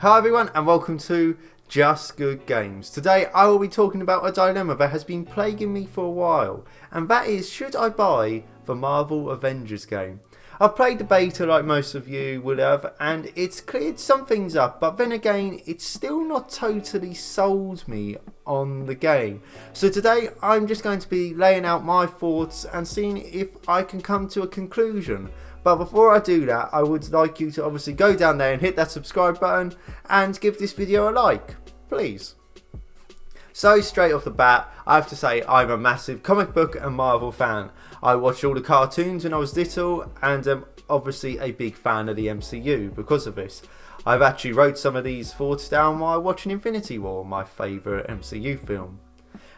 Hi everyone and welcome to Just Good Games. Today I will be talking about a dilemma that has been plaguing me for a while, and that is, should I buy the Marvel Avengers game? I've played the beta like most of you would have, and it's cleared some things up, but then again it's still not totally sold me on the game. So today I'm just going to be laying out my thoughts and seeing if I can come to a conclusion. But before I do that, I would like you to obviously go down there and hit that subscribe button and give this video a like, please. So straight off the bat, I have to say I'm a massive comic book and Marvel fan. I watched all the cartoons when I was little and am obviously a big fan of the MCU because of this. I've actually wrote some of these thoughts down while watching Infinity War, my favourite MCU film.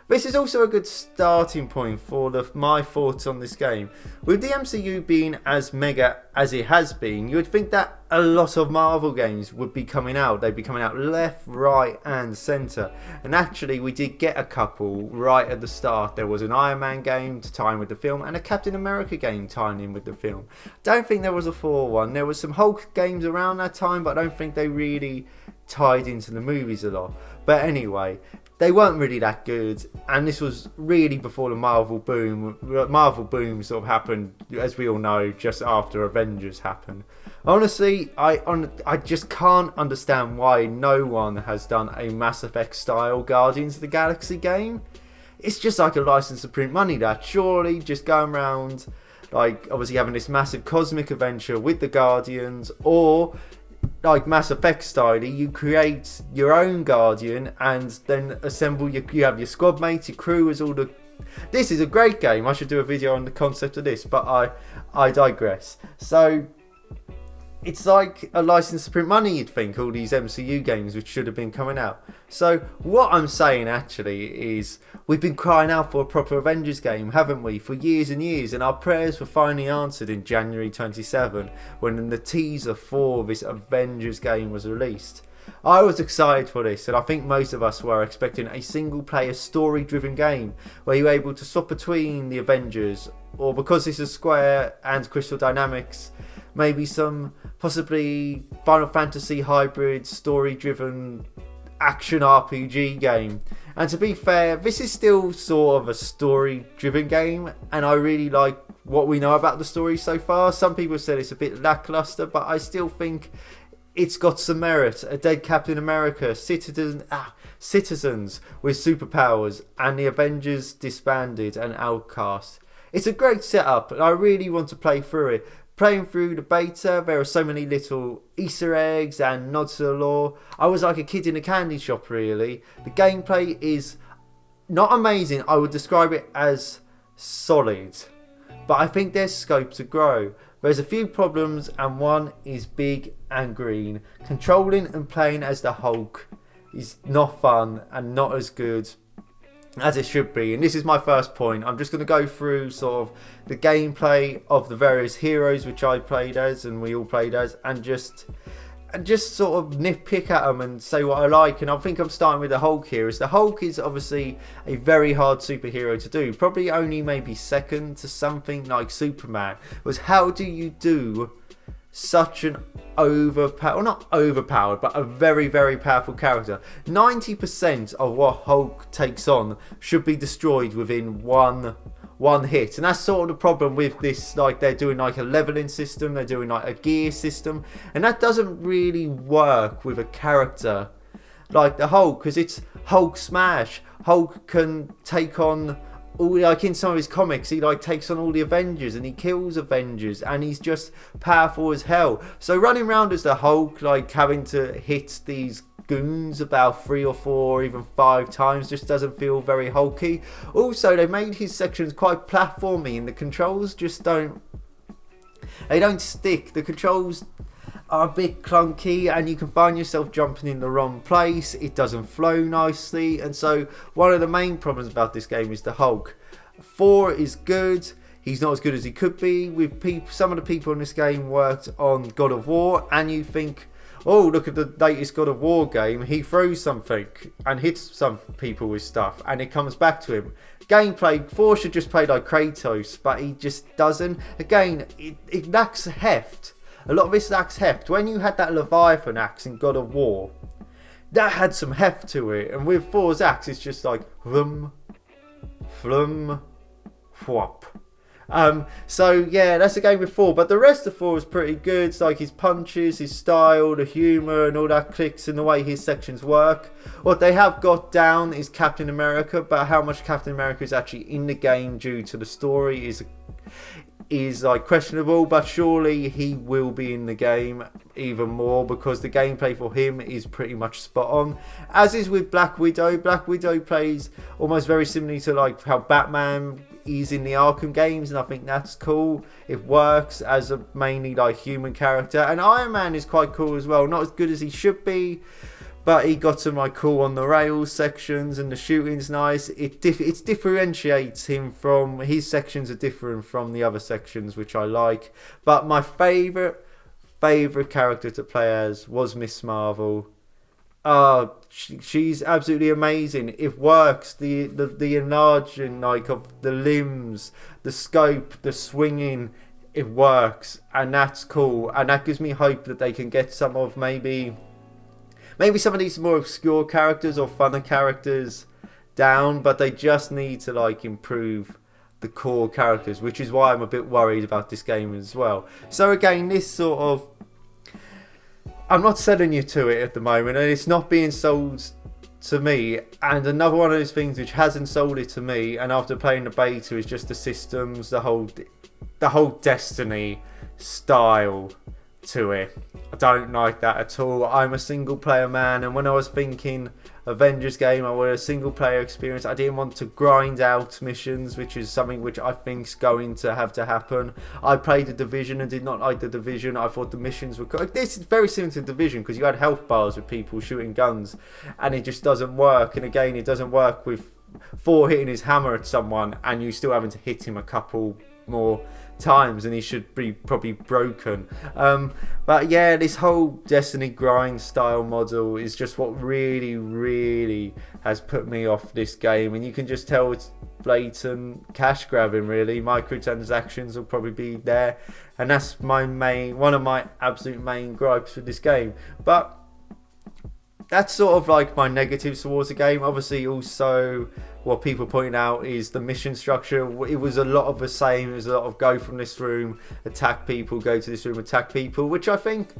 This is also a good starting point for my thoughts on this game. With the MCU being as mega as it has been, you would think that a lot of Marvel games would be coming out. They'd be coming out left, right and centre. And actually we did get a couple right at the start. There was an Iron Man game to tie in with the film and a Captain America game tying in with the film. Don't think there was a Thor one. There was some Hulk games around that time, but I don't think they really tied into the movies a lot. But anyway, they weren't really that good, and this was really before the Marvel boom. Marvel boom sort of happened, as we all know, just after Avengers happened. Honestly, I just can't understand why no one has done a Mass Effect style Guardians of the Galaxy game. It's just like a license to print money, that surely just going around, like obviously having this massive cosmic adventure with the Guardians, or like Mass Effect style, you create your own Guardian and then assemble you have your squad mates, your crew as all the... This is a great game. I should do a video on the concept of this, but I digress. So it's like a license to print money, you'd think, all these MCU games which should have been coming out. So what I'm saying actually is we've been crying out for a proper Avengers game, haven't we, for years and years, and our prayers were finally answered in January 27 when the teaser for this Avengers game was released. I was excited for this, and I think most of us were expecting a single player story driven game where you're able to swap between the Avengers, or because this is Square and Crystal Dynamics, maybe some possibly Final Fantasy hybrid story driven action RPG game. And to be fair, this is still sort of a story driven game, and I really like what we know about the story so far. Some people said it's a bit lackluster, but I still think it's got some merit. A dead Captain America, citizens with superpowers, and the Avengers disbanded and outcast. It's a great setup, and I really want to play through it. Playing through the beta, there are so many little Easter eggs and nods to the lore. I was like a kid in a candy shop, really. The gameplay is not amazing. I would describe it as solid, but I think there's scope to grow. There's a few problems, and one is big and green. Controlling and playing as the Hulk is not fun and not as good as it should be, and this is my first point. I'm just going to go through sort of the gameplay of the various heroes which I played as and we all played as, and just sort of nitpick at them and say what I like. And I think I'm starting with the Hulk here, as the Hulk is obviously a very hard superhero to do, probably only maybe second to something like Superman. Was how do you do such an not overpowered, but a very, very powerful character? 90% of what Hulk takes on should be destroyed within one hit, and that's sort of the problem with this. Like, they're doing like a leveling system, they're doing like a gear system, and that doesn't really work with a character like the Hulk, because it's Hulk smash. Hulk can take on all, like in some of his comics, he like takes on all the Avengers and he kills Avengers, and he's just powerful as hell. So running around as the Hulk, like having to hit these goons about 3 or 4 even 5 times, just doesn't feel very hulky. Also, they made his sections quite platformy, and the controls just don't stick. The controls are a bit clunky, and you can find yourself jumping in the wrong place. It doesn't flow nicely, and so one of the main problems about this game is the Hulk. Thor is good. He's not as good as he could be. With some of the people in this game worked on God of War, and you think, oh, look at the latest God of War game, he throws something and hits some people with stuff and it comes back to him. Gameplay, Thor should just play like Kratos, but he just doesn't. Again, it lacks heft. a lot of this lacks heft. When you had that Leviathan axe in God of War, that had some heft to it, and with Thor's axe it's just like flum, flum, whop. So yeah, that's a game with Thor, but the rest of Thor is pretty good. It's like his punches, his style, the humour and all that clicks in the way his sections work. What they have got down is Captain America, but how much Captain America is actually in the game due to the story is like questionable, but surely he will be in the game even more because the gameplay for him is pretty much spot on. As is with Black Widow. Black Widow plays almost very similarly to like how Batman is in the Arkham games, and I think that's cool. It works as a mainly like human character, and Iron Man is quite cool as well. Not as good as he should be, but he got some like cool on the rails sections, and the shooting's nice. It differentiates him from his sections are different from the other sections, which I like. But my favourite character to play as was Miss Marvel. She's absolutely amazing. It works. The enlarging like of the limbs, the scope, the swinging, it works, and that's cool. And that gives me hope that they can get some of maybe some of these more obscure characters or funner characters down, but they just need to like improve the core characters, which is why I'm a bit worried about this game as well. So again, this sort of, I'm not selling you to it at the moment, and it's not being sold to me. And another one of those things which hasn't sold it to me, and after playing the beta, is just the systems, the whole Destiny style to it. I don't like that at all. I'm a single player man, and when I was thinking Avengers game, I wanted a single player experience. I didn't want to grind out missions, which is something which I think's going to have to happen. I played the Division and did not like the Division. I thought the missions were this is very similar to Division because you had health bars with people shooting guns, and it just doesn't work. And again, it doesn't work with Thor hitting his hammer at someone and you still having to hit him a couple more times, and he should be probably broken. But yeah, this whole Destiny grind style model is just what really has put me off this game, and you can just tell it's blatant cash grabbing. Really, microtransactions will probably be there, and that's one of my absolute main gripes with this game. But that's sort of like my negatives towards the game. Obviously, also what people point out is the mission structure. It was a lot of the same. It was a lot of go from this room, attack people, go to this room, attack people, which I think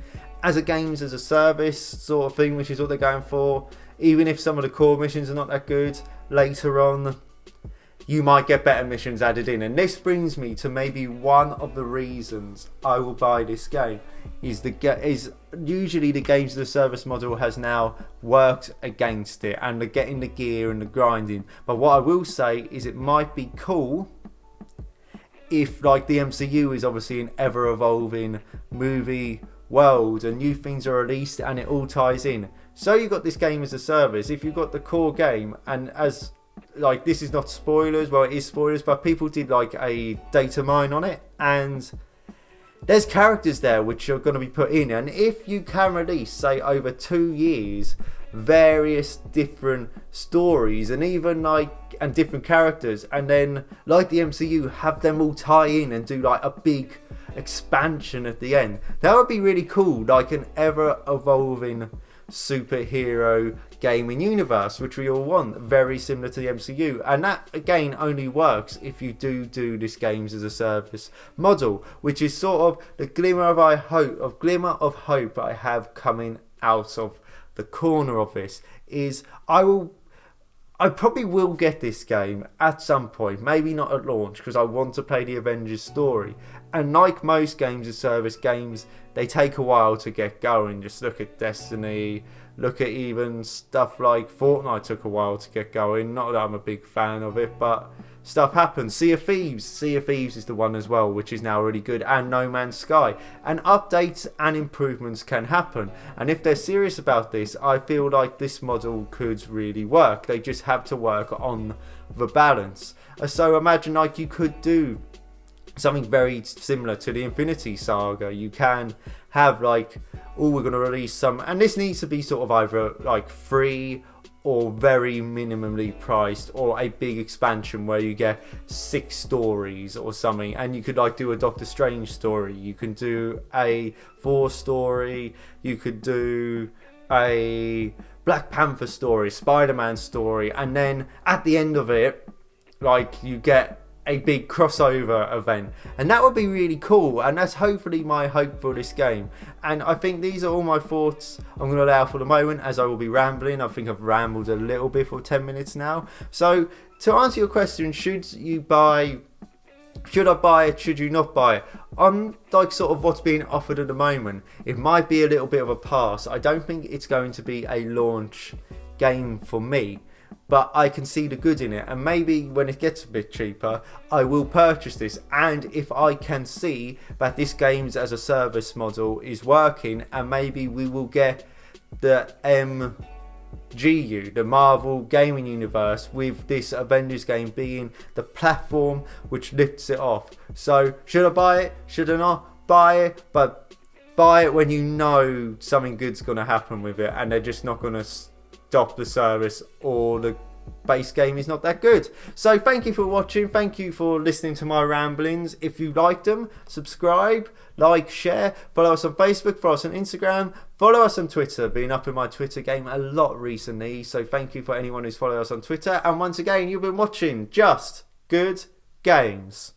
as a games as a service sort of thing, which is what they're going for. Even if some of the core missions are not that good, later on you might get better missions added in. And this brings me to maybe one of the reasons I will buy this game is usually the games of the service model has now worked against it, and the getting the gear and the grinding. But what I will say is it might be cool if like the MCU is obviously an ever evolving movie world and new things are released and it all ties in. So you've got this game as a service. If you've got the core game, and as like this is not spoilers, well it is spoilers, but people did like a data mine on it, and there's characters there which are going to be put in, and if you can release, say over 2 years, various different stories and even and different characters, and then like the MCU have them all tie in and do like a big expansion at the end, that would be really cool. Like an ever evolving superhero gaming universe, which we all want, very similar to the MCU. And that again only works if you do this games as a service model, which is sort of the glimmer of hope I have coming out of the corner of this. Is I probably will get this game at some point, maybe not at launch, because I want to play the Avengers story. And like most games as service games, they take a while to get going. Just look at Destiny, look at even stuff like Fortnite took a while to get going. Not that I'm a big fan of it, but stuff happens. Sea of Thieves is the one as well, which is now really good, and No Man's Sky. And updates and improvements can happen. And if they're serious about this, I feel like this model could really work. They just have to work on the balance. So imagine like you could do something very similar to the Infinity Saga. You can have like, we're going to release some, and this needs to be sort of either like free or very minimally priced, or a big expansion where you get 6 stories or something, and you could like do a Doctor Strange story, you can do a Thor story, you could do a Black Panther story, Spider-Man story, and then at the end of it, like, you get a big crossover event, and that would be really cool. And that's hopefully my hope for this game. And I think these are all my thoughts I'm going to allow for the moment, as I will be rambling. I think I've rambled a little bit for 10 minutes now. So to answer your question, should I buy it, should you not buy it? On like sort of what's being offered at the moment, it might be a little bit of a pass. I don't think it's going to be a launch game for me, but I can see the good in it, and maybe when it gets a bit cheaper I will purchase this. And if I can see that this games as a service model is working, and maybe we will get the MGU, the Marvel Gaming Universe, with this Avengers game being the platform which lifts it off. So should I buy it? Should I not buy it? But buy it when you know something good's going to happen with it, and they're just not going to stop the service, or the base game is not that good. So thank you for watching, thank you for listening to my ramblings. If you liked them, subscribe, like, share, follow us on Facebook, follow us on Instagram, follow us on Twitter. Been up in my Twitter game a lot recently, so thank you for anyone who's followed us on Twitter. And once again, you've been watching Just Good Games.